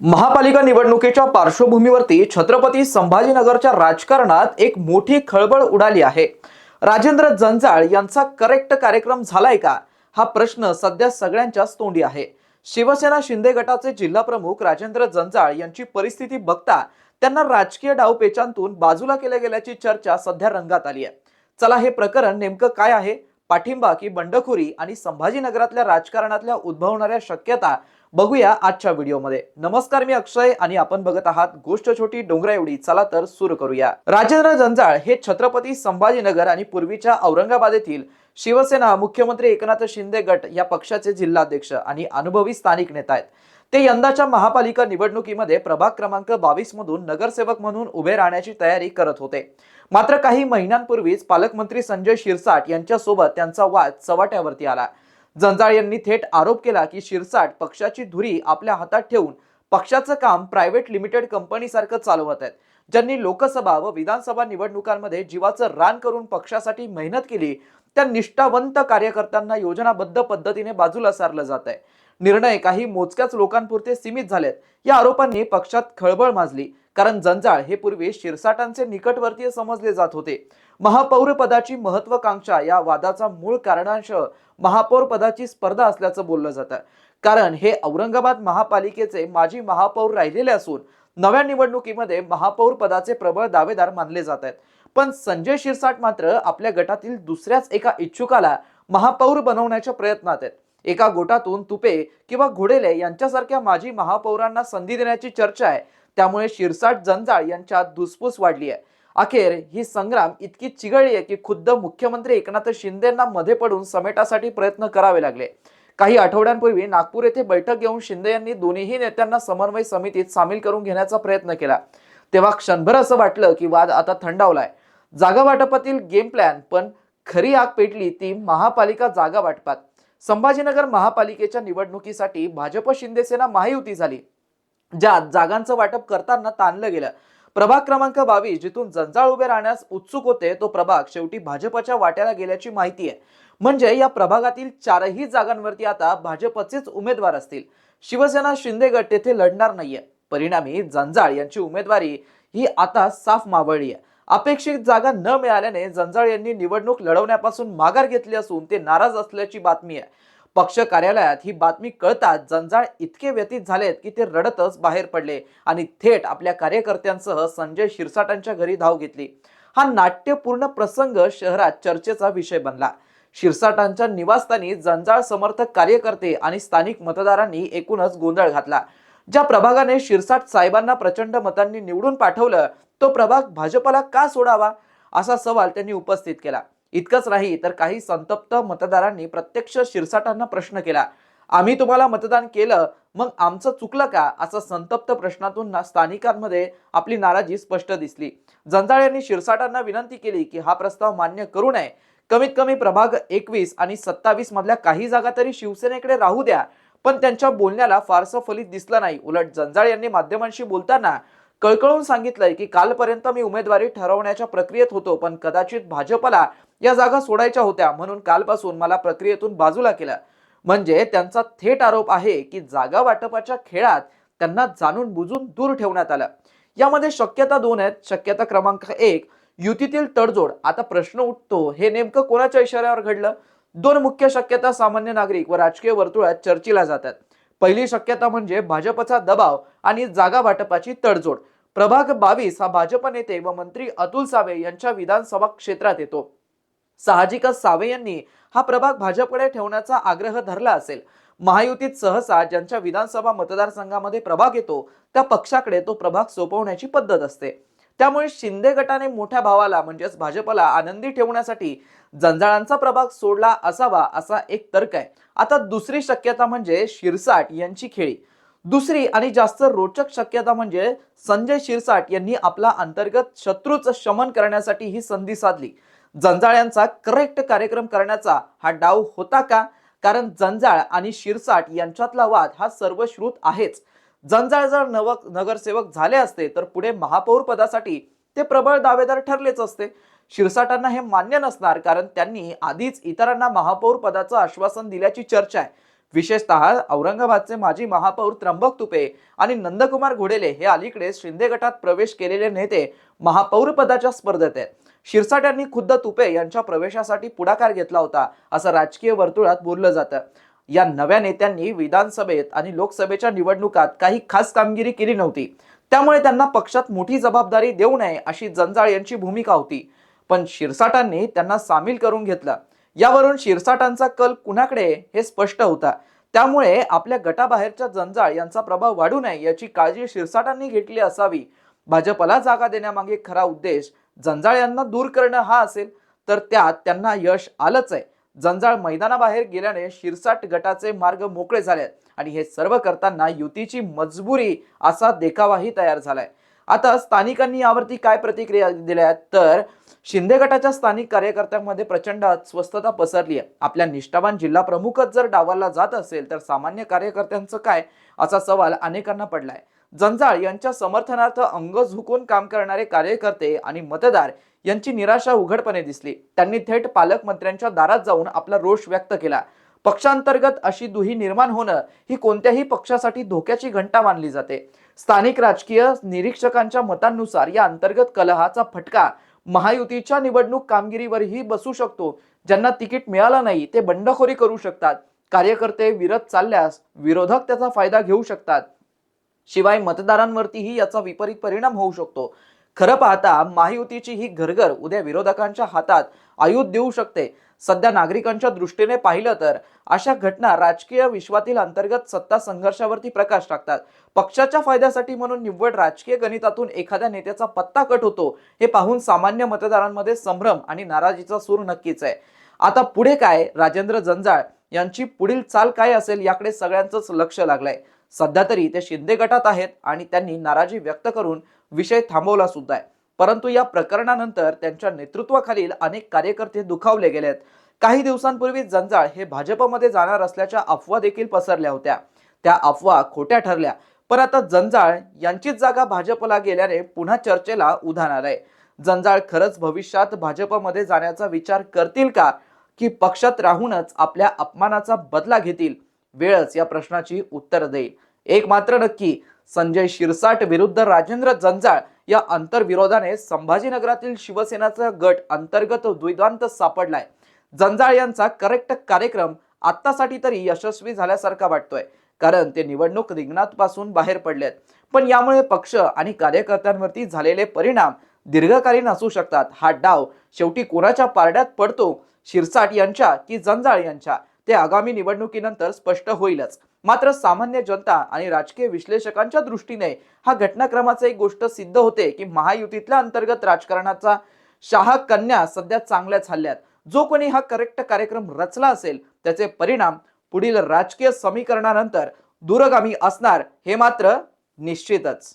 महापालिका निवडणुकीच्या पार्श्वभूमीवरती छत्रपती संभाजीनगरच्या राजकारणात एक मोठी खळबळ उडाली आहे। राजेंद्र जंजाळ यांचा करेक्ट कार्यक्रम झालाय का, हा प्रश्न सध्या सगळ्यांच्याच तोंडी आहे। शिवसेना शिंदे गटाचे जिल्हा प्रमुख राजेंद्र जंजाळ यांची परिस्थिती बघता त्यांना राजकीय डावपेचांतून बाजूला केल्या गेल्याची चर्चा सध्या रंगात आली आहे। चला हे प्रकरण नेमकं काय आहे, पाठिंबा की बंडखोरी आणि संभाजीनगरातल्या राजकारणातल्या उद्भवणाऱ्या शक्यता बघूया आजच्या व्हिडिओमध्ये। नमस्कार, मी अक्षय आणि आपण बघत आहात गोष्ट छोटी डोंगरा एवढी। चला तर सुरू करूया। राजेंद्र जंजाळ हे छत्रपती संभाजीनगर आणि पूर्वीच्या औरंगाबाद येथील शिवसेना मुख्यमंत्री एकनाथ शिंदे गट या पक्षाचे जिल्हाध्यक्ष आणि अनुभवी स्थानिक नेता आहेत। ते यंदाच्या महापालिका निवडणुकीमध्ये प्रभाग क्रमांक 22 मधून नगरसेवक म्हणून उभे राहण्याची तयारी करत होते। मात्र काही महिन्यांपूर्वीच पालकमंत्री संजय शिरसाट यांच्यासोबत त्यांचा वाद चव्हाट्यावरती आला। जंजाळ यांनी थेट आरोप केला की शिरसाट पक्षाची धुरी आपल्या हातात ठेवून पक्षाचं काम प्रायव्हेट लिमिटेड कंपनीसारखं चालवत आहेत। ज्यांनी लोकसभा व विधानसभा निवडणुकांमध्ये जीवाचं रान करून पक्षासाठी मेहनत केली, त्या निष्ठावंत कार्यकर्त्यांना योजनाबद्ध पद्धतीने बाजूला सारलं जात आहे। निर्णय काही मोजक्याच लोकांपुरते सीमित झालेत। या आरोपांनी पक्षात खळबळ माजली, कारण जंजाळ हे पूर्वी शिरसाटांचे निकटवर्तीय समजले जात होते। महापौर पदाची महत्वाकांक्षा या वादाचा मूळ कारणांश महापौर पदाची स्पर्धा असल्याचं बोललं जातं, कारण हे औरंगाबाद महापालिकेचे माजी महापौर राहिलेले असून नव्या निवडणुकीमध्ये महापौर पदाचे प्रबळ दावेदार मानले जात आहेत। पण संजय शिरसाट मात्र आपल्या गटातील दुसऱ्याच एका इच्छुकाला महापौर बनवण्याच्या प्रयत्नात आहेत। एका गोटातून तुपे किंवा घोडेले यांच्यासारख्या माजी महापौरांना संधी देण्याची चर्चा आहे। त्यामुळे शिरसाट जंजाळ यांच्यात धुसफूस वाढली आहे। अखेर ही संग्राम इतकी चिघळली आहे की खुद्द मुख्यमंत्री एकनाथ शिंदेंना मध्ये पडून समेटासाठी प्रयत्न करावे लागले। काही आठवड्यांपूर्वी नागपूर येथे बैठक घेऊन शिंदे यांनी दोन्ही नेत्यांना समन्वय समितीत सामील करून घेण्याचा प्रयत्न केला। तेव्हा क्षणभर असं वाटलं की वाद आता थंडावलाय। जागा वाटपातील गेम प्लॅन, पण खरी आग पेटली ती महापालिका जागा वाटपात। संभाजीनगर महापालिकेच्या निवडणुकीसाठी भाजप शिंदेसेना महायुती झाली, ज्यात जागांचं वाटप करताना ताणलं गेलं। प्रभाग क्रमांक 22 जिथून जंजाळ उभे राहण्यास उत्सुक होते, तो प्रभाग शेवटी भाजपच्या वाट्याला गेल्याची माहिती आहे। म्हणजे या प्रभागातील चारही जागांवरती आता भाजपचेच उमेदवार असतील। शिवसेना शिंदे गट तेथे लढणार नाहीये। परिणामी जंजाळ यांची उमेदवारी ही आता साफ मावळली आहे। अपेक्षित जागा न मिळाल्याने जंजाळ यांनी निवडणूक लढवण्यापासून माघार घेतली असून ते नाराज असल्याची बातमी आहे। पक्ष कार्यालयात ही बातमी कळताच जंजाळ इतके व्यथित झालेत की ते रडतच बाहेर पडले आणि थेट आपल्या कार्यकर्त्यांसह संजय शिरसाटांच्या घरी धाव घेतली। हा नाट्यपूर्ण प्रसंग शहरात चर्चेचा विषय बनला। शिरसाटांच्या निवासस्थानी जंजाळ समर्थक कार्यकर्ते आणि स्थानिक मतदारांनी एकूणच गोंधळ घातला। ज्या प्रभागाने शिरसाट साहेबांना प्रचंड मतांनी निवडून पाठवलं, तो प्रभाग भाजपला का सोडावा, असा सवाल त्यांनी उपस्थित केला। इतकंच नाही तर काही संतप्त मतदारांनी प्रत्यक्ष शिरसाटांना प्रश्न केला, आम्ही तुम्हाला मतदान केलं, मग आमचं चुकलं का, असा संतप्त प्रश्नातून स्थानिकांमध्ये आपली नाराजी स्पष्ट दिसली। जंजाळ यांनी शिरसाटांना विनंती केली की हा प्रस्ताव मान्य करू नये। कमीत कमी प्रभाग 21 आणि 27 मधल्या काही जागा तरी शिवसेनेकडे राहू द्या। पण त्यांच्या बोलण्याला फारसं फलित दिसलं नाही। उलट जंजाळ यांनी माध्यमांशी बोलताना कळकळून सांगितलंय की कालपर्यंत मी उमेदवारी ठरवण्याच्या प्रक्रियेत होतो, पण कदाचित भाजपला या जागा सोडायच्या होत्या, म्हणून कालपासून मला प्रक्रियेतून बाजूला केलं। म्हणजे त्यांचा थेट आरोप आहे की जागा वाटपाच्या खेळात त्यांना जाणून बुजून दूर ठेवण्यात आलं। यामध्ये शक्यता दोन आहेत। शक्यता क्रमांक 1, युतीतील तडजोड। आता प्रश्न उठतो, हे नेमकं कोणाच्या इशाऱ्यावर घडलं? दोन मुख्य शक्यता सामान्य नागरिक व राजकीय वर्तुळात चर्चेला जातात। पहिली शक्यता म्हणजे भाजपचा दबाव आणि जागा वाटपाची तडजोड। प्रभाग 22 हा भाजप नेते व मंत्री अतुल सावे यांच्या विधानसभा क्षेत्रात येतो। साहजिकच सावे यांनी हा प्रभाग भाजपकडे ठेवण्याचा आग्रह धरला असेल। महायुतीत सहसा ज्यांच्या विधानसभा मतदारसंघामध्ये प्रभाग येतो, त्या पक्षाकडे तो प्रभाग सोपवण्याची पद्धत असते। त्यामुळे शिंदे गटाने मोठ्या भावाला म्हणजेच भाजपला आनंदी ठेवण्यासाठी जंजाळांचा प्रभाग सोडला असावा, असा एक तर्क आहे। आता दुसरी शक्यता म्हणजे शिरसाट यांची खेळी। दुसरी आणि जास्त रोचक शक्यता म्हणजे संजय शिरसाट यांनी आपला अंतर्गत शत्रूच शमन करण्यासाठी ही संधी साधली। जंजाळ यांचा करेक्ट कार्यक्रम करण्याचा हा डाव होता का? कारण जंजाळ आणि शिरसाट यांच्यातला वाद हा सर्वश्रुत आहेच। जंजाळ जर नगरसेवक झाले असते तर पुढे महापौर पदासाठी ते प्रबळ दावेदार ठरलेच असते। शिरसाटांना हे मान्य नसणार, कारण त्यांनी आधीच इतरांना महापौर पदाचं आश्वासन दिल्याची चर्चा आहे। विशेषतः औरंगाबादचे माजी महापौर त्र्यंबक तुपे आणि नंदकुमार घोडेले हे अलीकडे शिंदे गटात प्रवेश केलेले नेते महापौर पदाच्या स्पर्धेत आहेत. शिरसाट यांनी खुद्द तुपे यांच्या प्रवेशासाठी पुढाकार घेतला होता असं राजकीय वर्तुळात बोललं जातं. या नव्या नेत्यांनी विधानसभेत आणि लोकसभेच्या निवडणुकात काही खास कामगिरी केली नव्हती, त्यामुळे त्यांना पक्षात मोठी जबाबदारी देऊ नये अशी जंजाळ यांची भूमिका होती. पण शिरसाटांनी त्यांना सामील करून घेतलं. यावरून शिरसाटांचा कल कुणाकडे हे स्पष्ट होता. त्यामुळे आपल्या गटाबाहेरच्या जंजाळ यांचा प्रभाव वाढू नये याची काळजी शिरसाटांनी घेतली असावी. भाजपला जागा देण्यामागे खरा उद्देश जंजाळ यांना दूर करणं हा असेल तर त्यात त्यांना यश आलंच आहे. जंजाळ मैदानाबाहेर गेल्याने शिरसाट गटाचे मार्ग मोकळे झालेत आणि हे सर्व करताना युतीची मजबुरी असा देखावाही तयार झालाय. आता स्थानिकांनी यावरती काय प्रतिक्रिया दिल्या तर शिंदे गटाच्या स्थानिक कार्यकर्त्यांमध्ये प्रचंड अस्वस्थता पसरली आहे. आपल्या निष्ठावान जिल्हा प्रमुखच जर डावाला जात असेल तर सामान्य कार्यकर्त्यांचं काय असा सवाल अनेकांना पडलाय. जंजाळ यांच्या समर्थनार्थ अंग झुकून काम करणारे कार्यकर्ते आणि मतदार यांची निराशा उघडपणे दिसली. त्यांनी थेट पालकमंत्र्यांच्या दारात जाऊन आपला रोष व्यक्त केला. पक्षांतर्गत अशी दुही निर्माण होणं ही कोणत्याही पक्षासाठी धोक्याची घंटा मानली जाते. स्थानिक राजकीय निरीक्षकांच्या मतांनुसार या अंतर्गत कलहाचा फटका महायुतीच्या निवडणूक कामगिरीवरही बसू शकतो. ज्यांना तिकीट मिळालं नाही ते बंडखोरी करू शकतात. कार्यकर्ते विरत चालल्यास विरोधक त्याचा फायदा घेऊ शकतात. शिवाय मतदारांवरतीही याचा विपरीत परिणाम होऊ शकतो. खरं पाहता महायुतीची ही घरघर उद्या विरोधकांच्या हातात आयुध देऊ शकते. सध्या नागरिकांच्या दृष्टीने पाहिलं तर अशा घटना राजकीय विश्वातील अंतर्गत सत्ता संघर्षावरती प्रकाश टाकतात. पक्षाच्या फायद्यासाठी म्हणून निव्वळ राजकीय गणितातून एखाद्या नेत्याचा पत्ता कट होतो हे पाहून सामान्य मतदारांमध्ये संभ्रम आणि नाराजीचा सूर नक्कीच आहे. आता पुढे काय, राजेंद्र जंजाळ यांची पुढील चाल काय असेल याकडे सगळ्यांचंच लक्ष लागलंय. सध्या तरी ते शिंदे गटात आहेत आणि त्यांनी नाराजी व्यक्त करून विषय थांबवला सुद्धा आहे. परंतु या प्रकरणानंतर त्यांच्या नेतृत्वाखालील अनेक कार्यकर्ते दुखावले गेलेत. काही दिवसांपूर्वी जंजाळ हे भाजपमध्ये जाणार असल्याच्या अफवा देखील पसरल्या होत्या. त्या अफवा खोट्या ठरल्या. पण आता जंजाळ यांचीच जागा भाजपला गेल्याने पुन्हा चर्चेला उधाण आलंय. जंजाळ खरंच भविष्यात भाजपमध्ये जाण्याचा विचार करतील का, की पक्षात राहूनच आपल्या अपमानाचा बदला घेतील? वेळच या प्रश्नाची उत्तर देईल. एक मात्र नक्की, संजय शिरसाट विरुद्ध राजेंद्र जंजाळ या अंतर्विरोधाने संभाजीनगरातील शिवसेनाचा गट अंतर्गत द्वैद्वांत सापडलाय. जंजाळ यांचा करेक्ट कार्यक्रम आत्तासाठी तरी यशस्वी झाल्यासारखा वाटतोय, कारण ते निवडणूक रिंगणापासून बाहेर पडलेत. पण यामुळे पक्ष आणि कार्यकर्त्यांवरती झालेले परिणाम दीर्घकालीन असू शकतात. हा डाव शेवटी कोणाच्या पारड्यात पडतो, शिरसाट यांच्या की जंजाळ यांच्या, ते आगामी निवडणुकीनंतर स्पष्ट होईलच. मात्र सामान्य जनता आणि राजकीय विश्लेषकांच्या दृष्टीने हा घटनाक्रमाचा एक गोष्ट सिद्ध होते की महायुतीतल्या अंतर्गत राजकारणाचा शाह कन्या सध्या चांगल्याच हल्ल्यात. जो कोणी हा करेक्ट कार्यक्रम रचला असेल त्याचे परिणाम पुढील राजकीय समीकरणानंतर दूरगामी असणार हे मात्र निश्चितच.